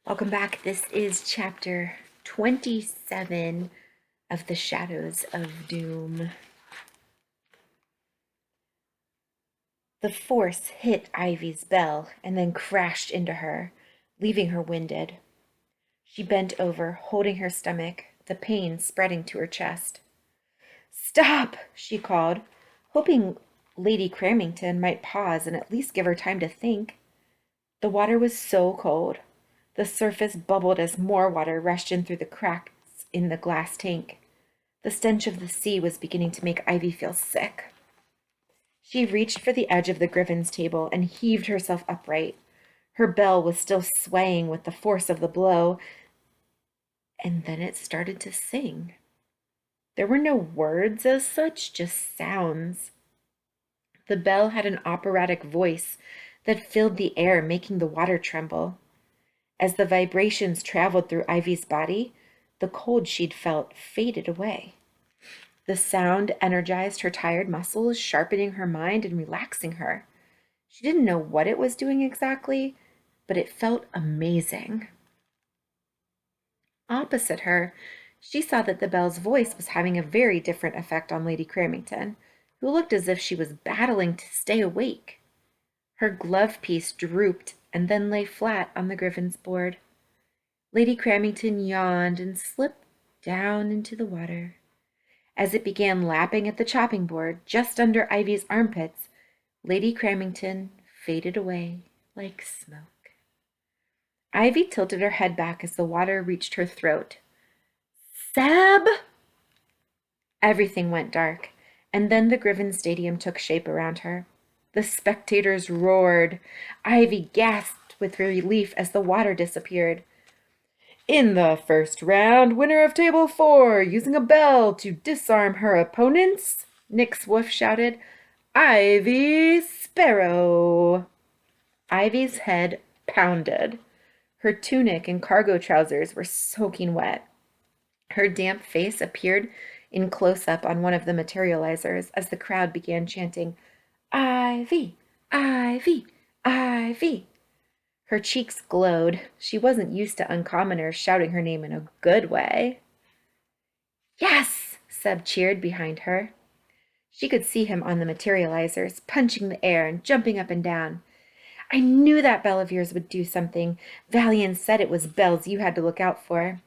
Welcome back. This is chapter 27 of The Shadows of Doom. The force hit Ivy's bell and then crashed into her, leaving her winded. She bent over, holding her stomach, the pain spreading to her chest. "Stop!" she called, hoping Lady Cramington might pause and at least give her time to think. The water was so cold. The surface bubbled as more water rushed in through the cracks in the glass tank. The stench of the sea was beginning to make Ivy feel sick. She reached for the edge of the Griffin's table and heaved herself upright. Her bell was still swaying with the force of the blow, and then it started to sing. There were no words as such, just sounds. The bell had an operatic voice that filled the air, making the water tremble. As the vibrations traveled through Ivy's body, the cold she'd felt faded away. The sound energized her tired muscles, sharpening her mind and relaxing her. She didn't know what it was doing exactly, but it felt amazing. Opposite her, she saw that the bell's voice was having a very different effect on Lady Cramington, who looked as if she was battling to stay awake. Her glove piece drooped and then lay flat on the Griffin's board. Lady Cramington yawned and slipped down into the water. As it began lapping at the chopping board just under Ivy's armpits, Lady Cramington faded away like smoke. Ivy tilted her head back as the water reached her throat. "Seb!" Everything went dark, and then the Griffin Stadium took shape around her. The spectators roared. Ivy gasped with relief as the water disappeared. "In the first round, winner of table 4, using a bell to disarm her opponents," Nick's wolf shouted, "Ivy Sparrow." Ivy's head pounded. Her tunic and cargo trousers were soaking wet. Her damp face appeared in close-up on one of the materializers as the crowd began chanting, "Ivy! Ivy! Ivy!" Her cheeks glowed. She wasn't used to uncommoners shouting her name in a good way. "Yes!" Seb cheered behind her. She could see him on the materializers, punching the air and jumping up and down. "I knew that bell of yours would do something. Valian said it was bells you had to look out for."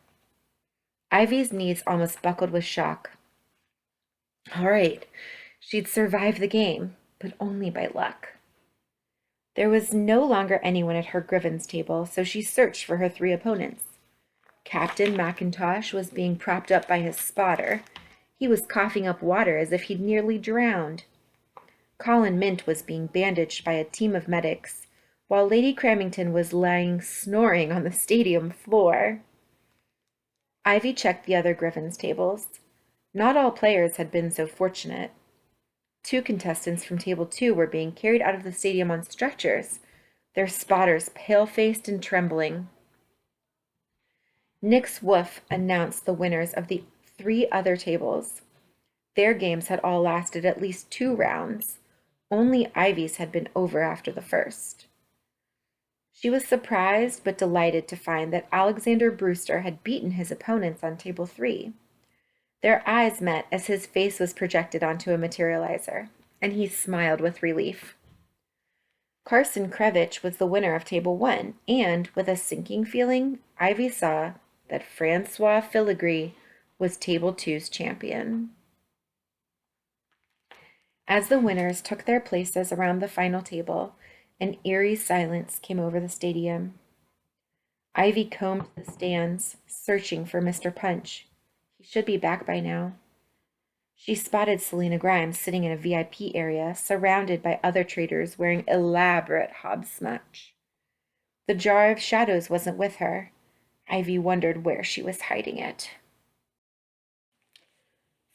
Ivy's knees almost buckled with shock. All right, she'd survived the game, but only by luck. There was no longer anyone at her Griffin's table, so she searched for her 3 opponents. Captain McIntosh was being propped up by his spotter. He was coughing up water as if he'd nearly drowned. Colin Mint was being bandaged by a team of medics, while Lady Cramington was lying snoring on the stadium floor. Ivy checked the other Griffin's tables. Not all players had been so fortunate. 2 contestants from table 2 were being carried out of the stadium on stretchers, their spotters pale-faced and trembling. Nick's woof announced the winners of the 3 other tables. Their games had all lasted at least 2 rounds. Only Ivy's had been over after the first. She was surprised but delighted to find that Alexander Brewster had beaten his opponents on table 3. Their eyes met as his face was projected onto a materializer, and he smiled with relief. Carson Krevich was the winner of table 1, and, with a sinking feeling, Ivy saw that Francois Filigree was table 2's champion. As the winners took their places around the final table, an eerie silence came over the stadium. Ivy combed the stands, searching for Mr. Punch. He should be back by now. She spotted Selena Grimes sitting in a VIP area, surrounded by other traders wearing elaborate hobsmutch. The jar of shadows wasn't with her. Ivy wondered where she was hiding it.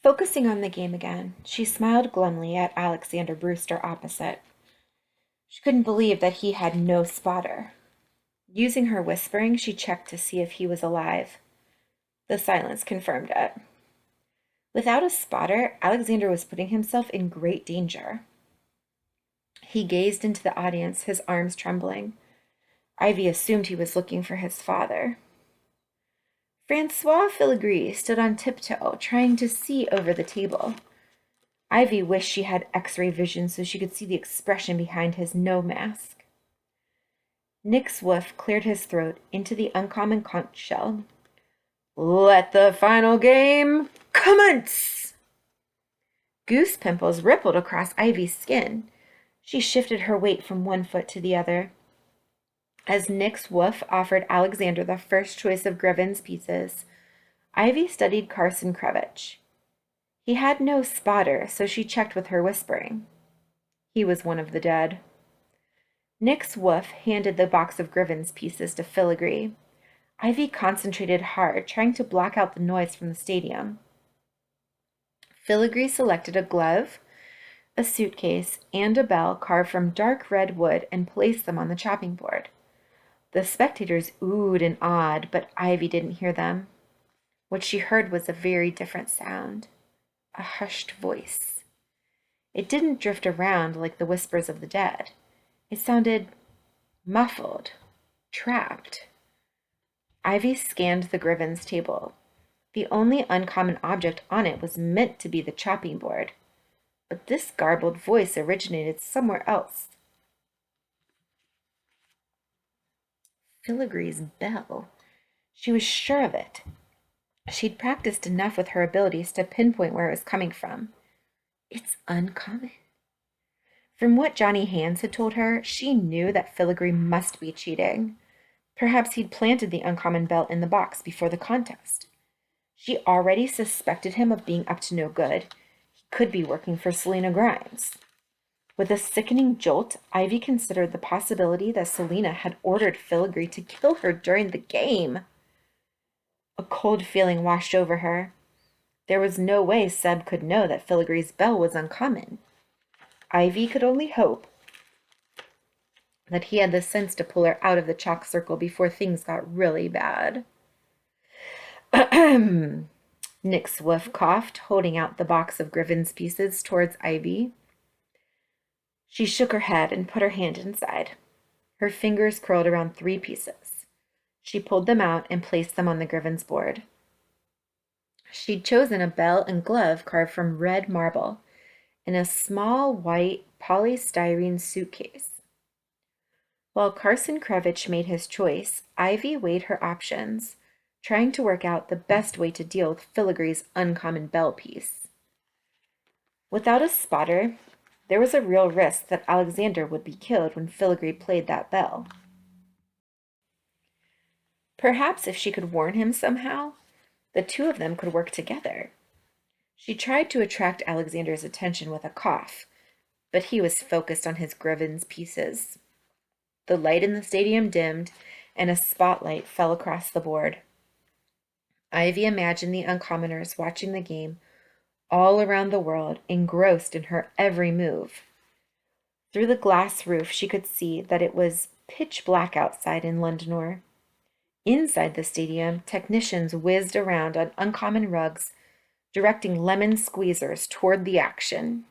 Focusing on the game again, she smiled glumly at Alexander Brewster opposite. She couldn't believe that he had no spotter. Using her whispering, she checked to see if he was alive. The silence confirmed it. Without a spotter, Alexander was putting himself in great danger. He gazed into the audience, his arms trembling. Ivy assumed he was looking for his father. Francois Filigree stood on tiptoe, trying to see over the table. Ivy wished she had X-ray vision so she could see the expression behind his no mask. Nick's woof cleared his throat into the uncommon conch shell. "Let the final game commence!" Goose pimples rippled across Ivy's skin. She shifted her weight from one foot to the other. As Nick's woof offered Alexander the first choice of Griven's pieces, Ivy studied Carson Krevich. He had no spotter, so she checked with her whispering. He was one of the dead. Nick's woof handed the box of Griven's pieces to Filigree. Ivy concentrated hard, trying to block out the noise from the stadium. Filigree selected a glove, a suitcase, and a bell carved from dark red wood and placed them on the chopping board. The spectators oohed and awed, but Ivy didn't hear them. What she heard was a very different sound, a hushed voice. It didn't drift around like the whispers of the dead. It sounded muffled, trapped. Ivy scanned the Griven's table. The only uncommon object on it was meant to be the chopping board, but this garbled voice originated somewhere else. Filigree's bell. She was sure of it. She'd practiced enough with her abilities to pinpoint where it was coming from. It's uncommon. From what Johnny Hands had told her, she knew that Filigree must be cheating. Perhaps he'd planted the uncommon bell in the box before the contest. She already suspected him of being up to no good. He could be working for Selena Grimes. With a sickening jolt, Ivy considered the possibility that Selena had ordered Filigree to kill her during the game. A cold feeling washed over her. There was no way Seb could know that Filigree's bell was uncommon. Ivy could only hope that he had the sense to pull her out of the chalk circle before things got really bad. Nick's woof coughed, holding out the box of Griven's pieces towards Ivy. She shook her head and put her hand inside. Her fingers curled around 3 pieces. She pulled them out and placed them on the Griven's board. She'd chosen a bell and glove carved from red marble in a small white polystyrene suitcase. While Carson Krevich made his choice, Ivy weighed her options, trying to work out the best way to deal with Filigree's uncommon bell piece. Without a spotter, there was a real risk that Alexander would be killed when Filigree played that bell. Perhaps if she could warn him somehow, the two of them could work together. She tried to attract Alexander's attention with a cough, but he was focused on his Griven's pieces. The light in the stadium dimmed, and a spotlight fell across the board. Ivy imagined the uncommoners watching the game all around the world, engrossed in her every move. Through the glass roof, she could see that it was pitch black outside in Londonor. Inside the stadium, technicians whizzed around on uncommon rugs, directing lemon squeezers toward the action.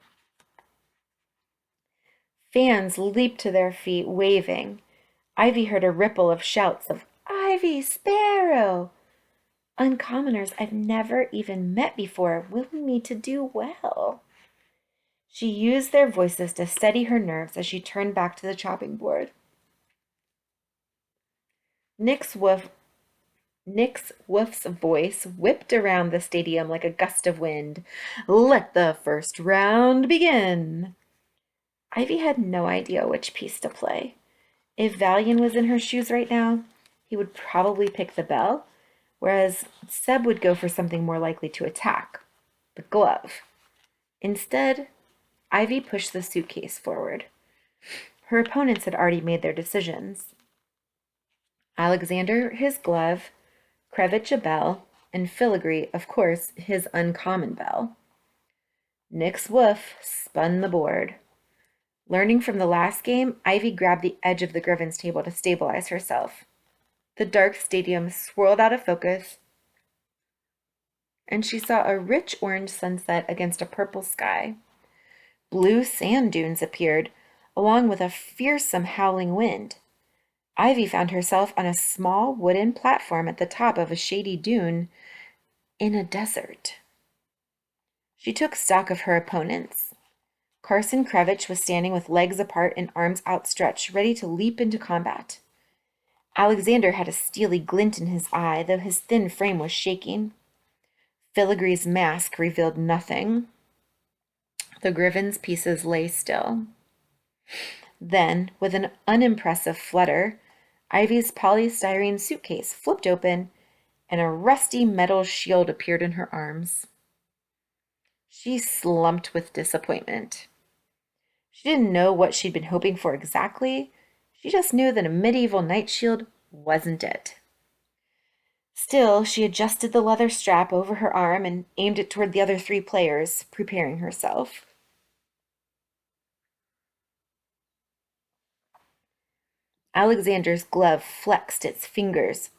Fans leaped to their feet, waving. Ivy heard a ripple of shouts of, "Ivy Sparrow!" Uncommoners I've never even met before, willing me to do well. She used their voices to steady her nerves as she turned back to the chopping board. Nick's woof's voice whipped around the stadium like a gust of wind. "Let the first round begin." Ivy had no idea which piece to play. If Valian was in her shoes right now, he would probably pick the bell, whereas Seb would go for something more likely to attack, the glove. Instead, Ivy pushed the suitcase forward. Her opponents had already made their decisions. Alexander, his glove, Krevich a bell, and Filigree, of course, his uncommon bell. Nick's woof spun the board. Learning from the last game, Ivy grabbed the edge of the Griven's table to stabilize herself. The dark stadium swirled out of focus, and she saw a rich orange sunset against a purple sky. Blue sand dunes appeared, along with a fearsome howling wind. Ivy found herself on a small wooden platform at the top of a shady dune in a desert. She took stock of her opponents. Carson Krevich was standing with legs apart and arms outstretched, ready to leap into combat. Alexander had a steely glint in his eye, though his thin frame was shaking. Filigree's mask revealed nothing. The Griven's pieces lay still. Then, with an unimpressive flutter, Ivy's polystyrene suitcase flipped open, and a rusty metal shield appeared in her arms. She slumped with disappointment. She didn't know what she'd been hoping for exactly. She just knew that a medieval knight shield wasn't it. Still, she adjusted the leather strap over her arm and aimed it toward the other 3 players, preparing herself. Alexander's glove flexed its fingers,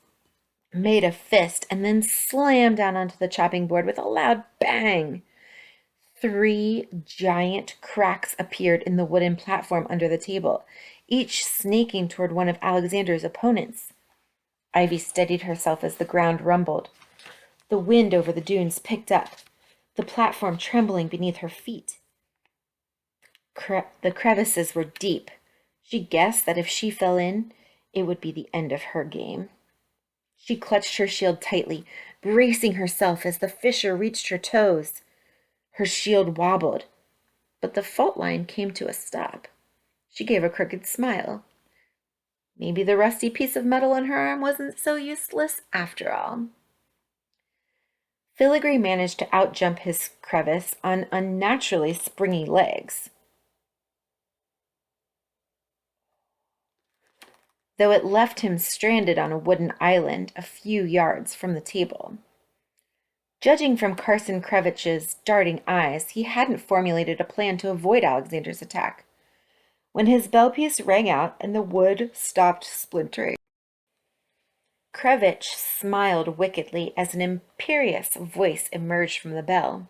made a fist, and then slammed down onto the chopping board with a loud bang. 3 giant cracks appeared in the wooden platform under the table, each snaking toward one of Alexander's opponents. Ivy steadied herself as the ground rumbled. The wind over the dunes picked up, the platform trembling beneath her feet. The crevices were deep. She guessed that if she fell in, it would be the end of her game. She clutched her shield tightly, bracing herself as the fissure reached her toes. Her shield wobbled, but the fault line came to a stop. She gave a crooked smile. Maybe the rusty piece of metal on her arm wasn't so useless after all. Filigree managed to outjump his crevice on unnaturally springy legs, though it left him stranded on a wooden island a few yards from the table. Judging from Carson Krevich's darting eyes, he hadn't formulated a plan to avoid Alexander's attack. When his bell piece rang out and the wood stopped splintering, Krevich smiled wickedly as an imperious voice emerged from the bell,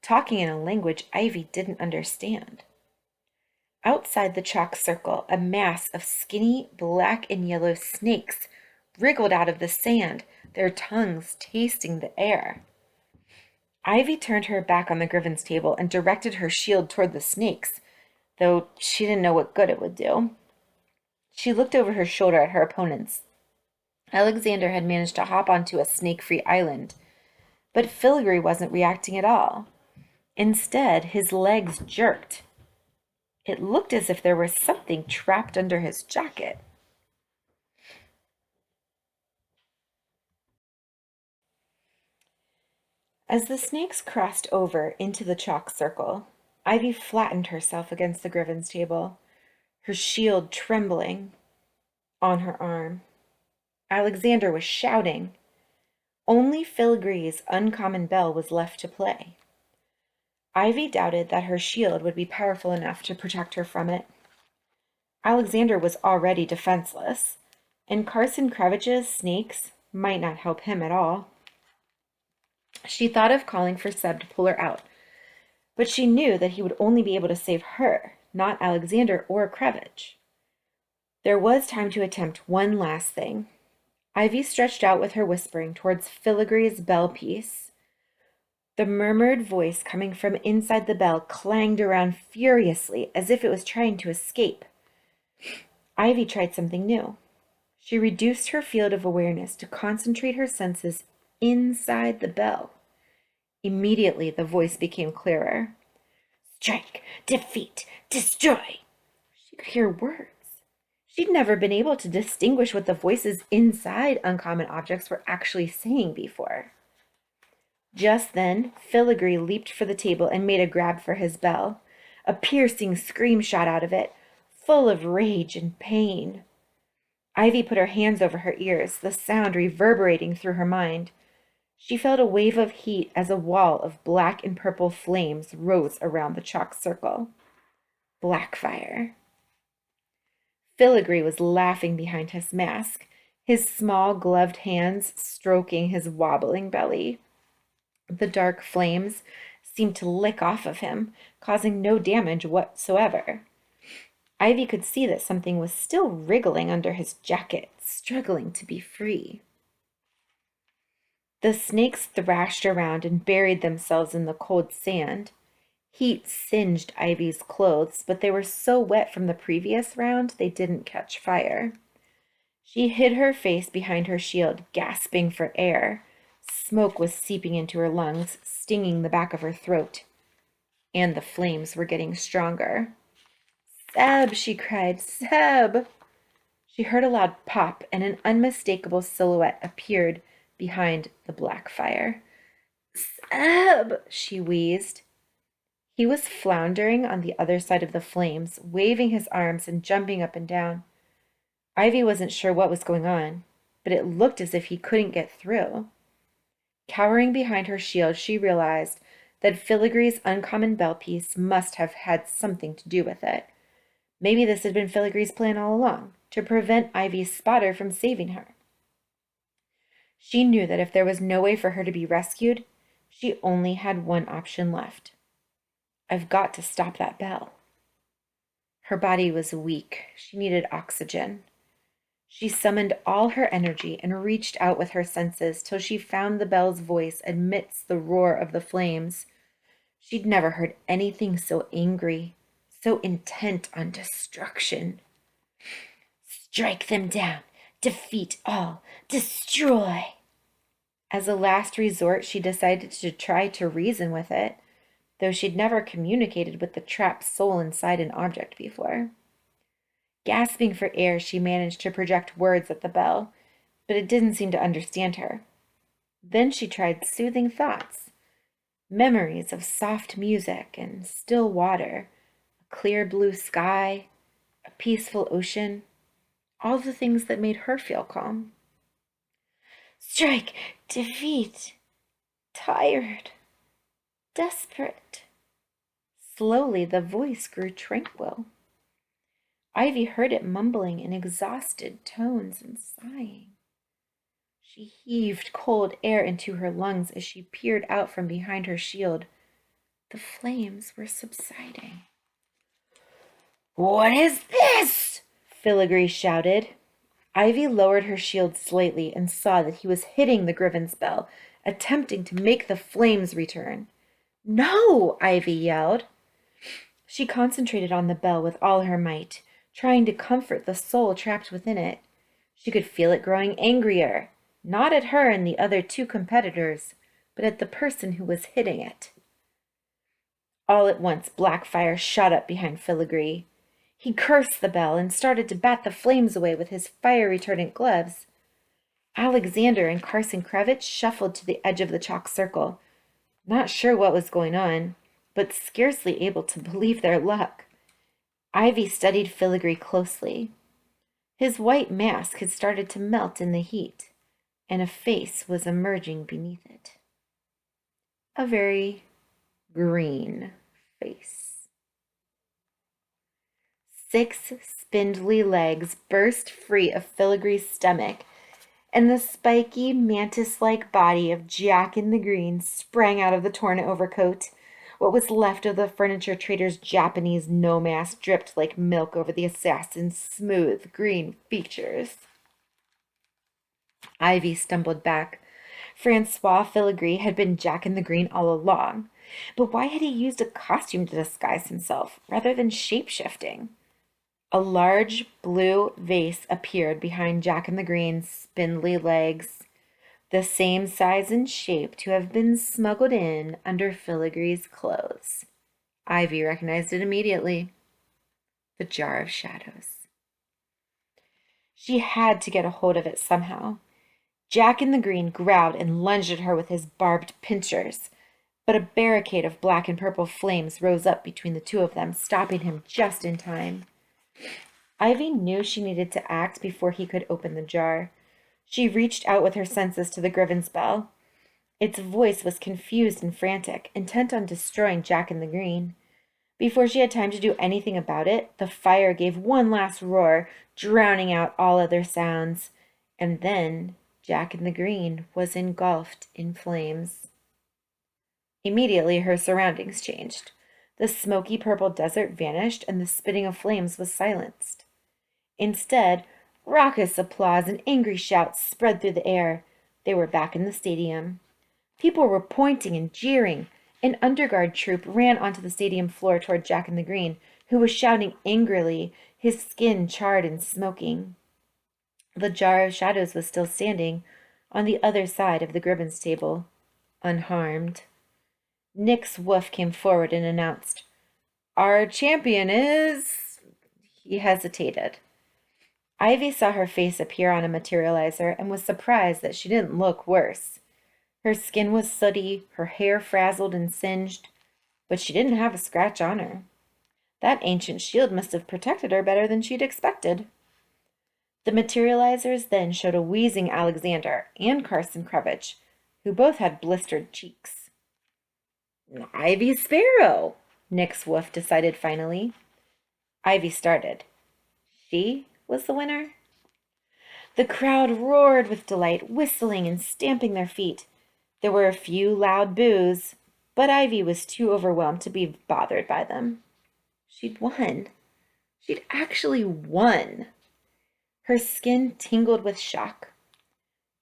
talking in a language Ivy didn't understand. Outside the chalk circle, a mass of skinny black and yellow snakes wriggled out of the sand, their tongues tasting the air. Ivy turned her back on the Griven's table and directed her shield toward the snakes, though she didn't know what good it would do. She looked over her shoulder at her opponents. Alexander had managed to hop onto a snake-free island, but Filigree wasn't reacting at all. Instead, his legs jerked. It looked as if there was something trapped under his jacket. As the snakes crossed over into the chalk circle, Ivy flattened herself against the Griven's table, her shield trembling on her arm. Alexander was shouting. Only Filigree's uncommon bell was left to play. Ivy doubted that her shield would be powerful enough to protect her from it. Alexander was already defenseless, and Carson Krevich's snakes might not help him at all. She thought of calling for Seb to pull her out, but she knew that he would only be able to save her, not Alexander or Krevich. There was time to attempt one last thing. Ivy stretched out with her whispering towards Filigree's bell piece. The murmured voice coming from inside the bell clanged around furiously as if it was trying to escape. Ivy tried something new. She reduced her field of awareness to concentrate her senses inside the bell. Immediately, the voice became clearer. Strike, defeat, destroy. She could hear words. She'd never been able to distinguish what the voices inside uncommon objects were actually saying before. Just then, Filigree leaped for the table and made a grab for his bell. A piercing scream shot out of it, full of rage and pain. Ivy put her hands over her ears, the sound reverberating through her mind. She felt a wave of heat as a wall of black and purple flames rose around the chalk circle. Blackfire. Filigree was laughing behind his mask, his small gloved hands stroking his wobbling belly. The dark flames seemed to lick off of him, causing no damage whatsoever. Ivy could see that something was still wriggling under his jacket, struggling to be free. The snakes thrashed around and buried themselves in the cold sand. Heat singed Ivy's clothes, but they were so wet from the previous round they didn't catch fire. She hid her face behind her shield, gasping for air. Smoke was seeping into her lungs, stinging the back of her throat. And the flames were getting stronger. "Seb!" she cried. "Seb!" She heard a loud pop, and an unmistakable silhouette appeared behind the black fire. "Seb!" she wheezed. He was floundering on the other side of the flames, waving his arms and jumping up and down. Ivy wasn't sure what was going on, but it looked as if he couldn't get through. Cowering behind her shield, she realized that Filigree's uncommon bell piece must have had something to do with it. Maybe this had been Filigree's plan all along, to prevent Ivy's spotter from saving her. She knew that if there was no way for her to be rescued, she only had one option left. "I've got to stop that bell." Her body was weak. She needed oxygen. She summoned all her energy and reached out with her senses till she found the bell's voice amidst the roar of the flames. She'd never heard anything so angry, so intent on destruction. "Strike them down, defeat all, destroy." As a last resort, she decided to try to reason with it, though she'd never communicated with the trapped soul inside an object before. Gasping for air, she managed to project words at the bell, but it didn't seem to understand her. Then she tried soothing thoughts, memories of soft music and still water, a clear blue sky, a peaceful ocean, all the things that made her feel calm. "Strike, defeat, tired, desperate." Slowly the voice grew tranquil. Ivy heard it mumbling in exhausted tones and sighing. She heaved cold air into her lungs as she peered out from behind her shield. The flames were subsiding. "What is this?" Filigree shouted. Ivy lowered her shield slightly and saw that he was hitting the Griven's bell, attempting to make the flames return. "No!" Ivy yelled. She concentrated on the bell with all her might, trying to comfort the soul trapped within it. She could feel it growing angrier, not at her and the other two competitors, but at the person who was hitting it. All at once, black fire shot up behind Filigree. He cursed the bell and started to bat the flames away with his fire-retardant gloves. Alexander and Carson Krevich shuffled to the edge of the chalk circle, not sure what was going on, but scarcely able to believe their luck. Ivy studied Filigree closely. His white mask had started to melt in the heat, and a face was emerging beneath it. A very green face. 6 spindly legs burst free of Filigree's stomach, and the spiky, mantis-like body of Jack in the Green sprang out of the torn overcoat. What was left of the furniture trader's Japanese no-mask dripped like milk over the assassin's smooth green features. Ivy stumbled back. Francois Filigree had been Jack in the Green all along, but why had he used a costume to disguise himself rather than shape-shifting? A large blue vase appeared behind Jack in the Green's spindly legs, the same size and shape to have been smuggled in under Filigree's clothes. Ivy recognized it immediately. The Jar of Shadows. She had to get a hold of it somehow. Jack in the Green growled and lunged at her with his barbed pincers, but a barricade of black and purple flames rose up between the two of them, stopping him just in time. Ivy knew she needed to act before he could open the jar. She reached out with her senses to the Griven's bell. Its voice was confused and frantic, intent on destroying Jack in the Green. Before she had time to do anything about it, the fire gave one last roar, drowning out all other sounds. And then Jack in the Green was engulfed in flames. Immediately her surroundings changed. The smoky purple desert vanished and the spitting of flames was silenced. Instead, raucous applause and angry shouts spread through the air. They were back in the stadium. People were pointing and jeering. An underguard troop ran onto the stadium floor toward Jack in the Green, who was shouting angrily, his skin charred and smoking. The jar of shadows was still standing on the other side of the Gribbons table, unharmed. Nick's woof came forward and announced, "Our champion is—" He hesitated. Ivy saw her face appear on a materializer and was surprised that she didn't look worse. Her skin was sooty, her hair frazzled and singed, but she didn't have a scratch on her. That ancient shield must have protected her better than she'd expected. The materializers then showed a wheezing Alexander and Carson Krevich, who both had blistered cheeks. "Ivy Sparrow," Nick's woof decided finally. Ivy started. She was the winner? The crowd roared with delight, whistling and stamping their feet. There were a few loud boos, but Ivy was too overwhelmed to be bothered by them. She'd won. She'd actually won. Her skin tingled with shock.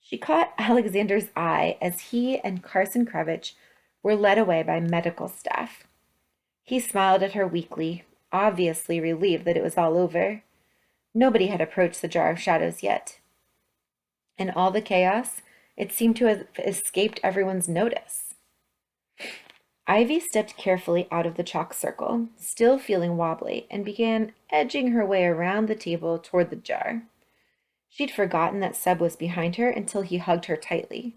She caught Alexander's eye as he and Carson Krevich were led away by medical staff. He smiled at her weakly, obviously relieved that it was all over. Nobody had approached the jar of shadows yet. In all the chaos, it seemed to have escaped everyone's notice. Ivy stepped carefully out of the chalk circle, still feeling wobbly, and began edging her way around the table toward the jar. She'd forgotten that Seb was behind her until he hugged her tightly.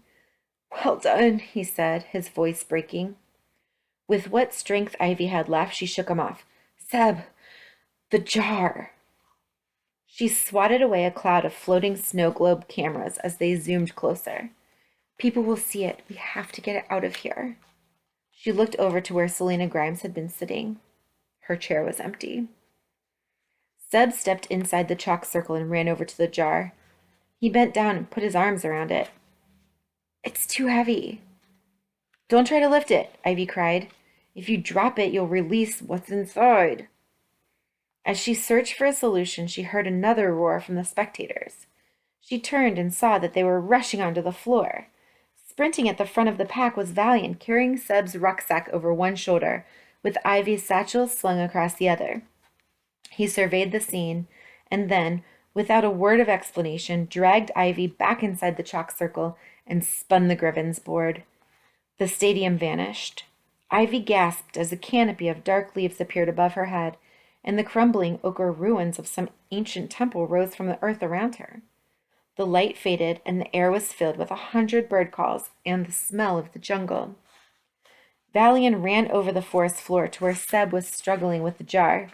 "Well done," he said, his voice breaking. With what strength Ivy had left, she shook him off. "Seb, the jar!" She swatted away a cloud of floating snow globe cameras as they zoomed closer. "People will see it. We have to get it out of here." She looked over to where Selena Grimes had been sitting. Her chair was empty. Seb stepped inside the chalk circle and ran over to the jar. He bent down and put his arms around it. "It's too heavy." "Don't try to lift it," Ivy cried. "If you drop it, you'll release what's inside." As she searched for a solution, she heard another roar from the spectators. She turned and saw that they were rushing onto the floor. Sprinting at the front of the pack was Valian, carrying Seb's rucksack over one shoulder, with Ivy's satchel slung across the other. He surveyed the scene, and then, without a word of explanation, dragged Ivy back inside the chalk circle and spun the Gribbons board. The stadium vanished. Ivy gasped as a canopy of dark leaves appeared above her head, and the crumbling ochre ruins of some ancient temple rose from the earth around her. The light faded, and the air was filled with 100 bird calls and the smell of the jungle. Valian ran over the forest floor to where Seb was struggling with the jar.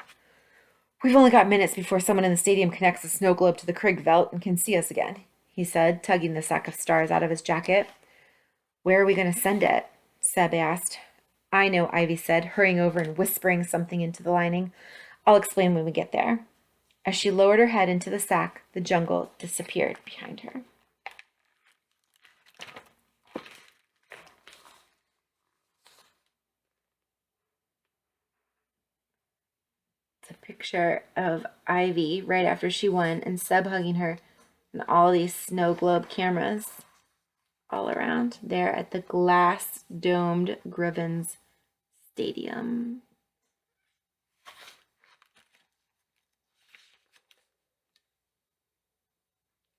"We've only got minutes before someone in the stadium connects the snow globe to the Krieg Velt and can see us again," he said, tugging the sack of stars out of his jacket. "Where are we going to send it?" Seb asked. "I know," Ivy said, hurrying over and whispering something into the lining. "I'll explain when we get there." As she lowered her head into the sack, the jungle disappeared behind her. It's a picture of Ivy right after she won and Seb hugging her and all these snow globe cameras all around there at the glass-domed Gribbons Stadium.